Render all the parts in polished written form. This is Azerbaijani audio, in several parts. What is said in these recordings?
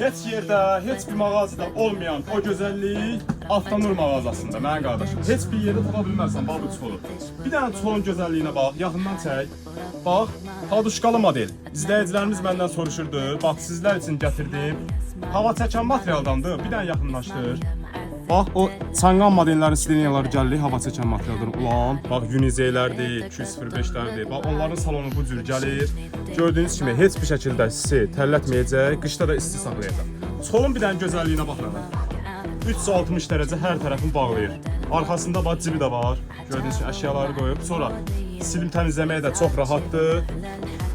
Heç yerdə, heç bir mağazada olmayan o gözəllik Avtonur mağazasında mənim qardaşım. Heç bir yerdə tapa bilmərsən bax bu çolu. Bir dənə çolun gözəlliyinə bax, yaxından çək. Bax, paduşkalı model. İzləyicilərimiz məndən soruşurdu. Bax, sizlər üçün gətirdim. Hava çəkən materialdandır. Bir dənə yaxınlaşdır. Bax, o çanqan modellərin siliniyaları gəlir, hava çəkən materialdan ulan. Bax, Unizeylərdir, 205-lərdir. Bax, onların salonu bu cür gəlir. Gördüyünüz kimi heç bir şəkildə sizi tərlətməyəcək, qışda da isti saxlayacaq. Çolun bir dənə gözəlliyinə baxın. 360 dərəcə hər tərəfini bağlayır. Arxasında bax cibi də var. Gördüyünüz kimi əşyaları qoyub. Sonra silim təmizləməyə də çox rahatdır.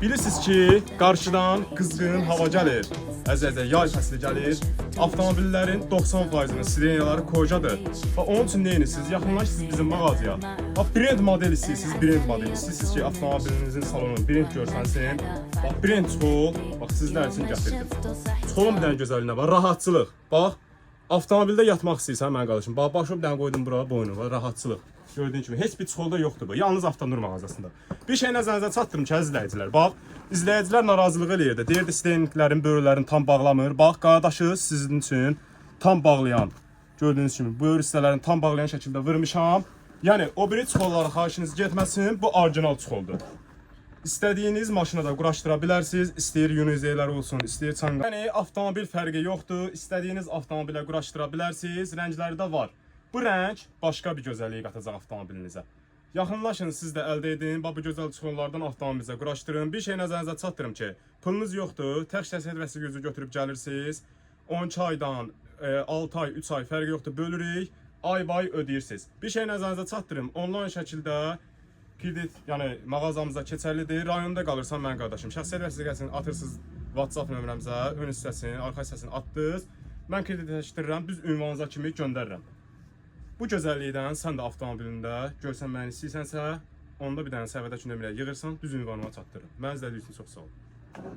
Bilirsiniz ki, qarşıdan qızğın hava gəlir. Əzəzə yay fəsli gəlir. Avtomobillərin 90%'nin siliniyaları qocadır. Bax, onun üçün nə edirsiniz? Yaxınlaşırsınız bizim mağazaya. Bax, brend model istəyirsiniz, brend model. İstəyirsiniz ki, avtomobilinizin salonunu brend görsənsin. Bax, brend çol. Bax, sizlər üçün gətirdim. Çolun bir dənə gözəlliyinə bax, rahatçılıq. Bax, avtomobildə yatmaq istəyirsən mənim qardaşım. Bax, başımı bir dənə qoydum bura boynuma, rahatçılıq. Gördüyün kimi heç bir çolda yoxdur bu. Yalnız Avtonur mağazasında. Bir şey nəzərinizə çatdırım ki, izləyicilər. Bax, izləyicilər narazılıq eləyirdi. Deyirdi, steyniklərin, böyürlərini tam bağlamır. Bax, qardaşı sizin üçün tam bağlayan. Gördüyünüz kimi böyür hissələrini tam bağlayan şəkildə vurmuşam. Yəni o biri çollara xahişiniz getməsin. Bu orijinal çoldur. İstədiyiniz maşına da quraşdıra bilərsiniz. İstəyir Unizeylər olsun, istəyir çanqa. Yəni avtomobil fərqi yoxdur. İstədiyiniz avtomobilə quraşdıra bilərsiniz. Rəngləri də var. Bu rəng başqa bir gözəlliyi qatacaq avtomobilinizə. Yaxınlaşın, siz də əldə edin. Bax, bu gözəl çollardan avtomobilinizə quraşdırın. Bir şey nəzərinizə çatdırım ki, pulunuz yoxdur. Tək şəxsiyyət vəsiqəsi götürüb gəlirsiniz. 12 aydan 6 ay, 3 ay fərqi yoxdur. Bölürük, ay-bay ödeyirsiniz. Bir şey nəzərinizə çatdırım. Onlayn şəkildə kredit, yəni mağazamıza keçərlidir. Rayonda qalırsan mənim qardaşım. Şəxsiyyət vəsiqəsini atırsınız WhatsApp nömrəmizə, ön hissəsini, arxa hissəsini atdınız. Mən kreditləşdirirəm, düz ünvanınıza kimi göndərirəm. Bu gözəllikdən sən də avtomobilində görsənməyini istəyirsənsə, onda bir dənə səvədəki nömrəyə yığırsan, düz ünvanıma çatdırırım. Mən izlədiyiniz üçün çox sağ olun.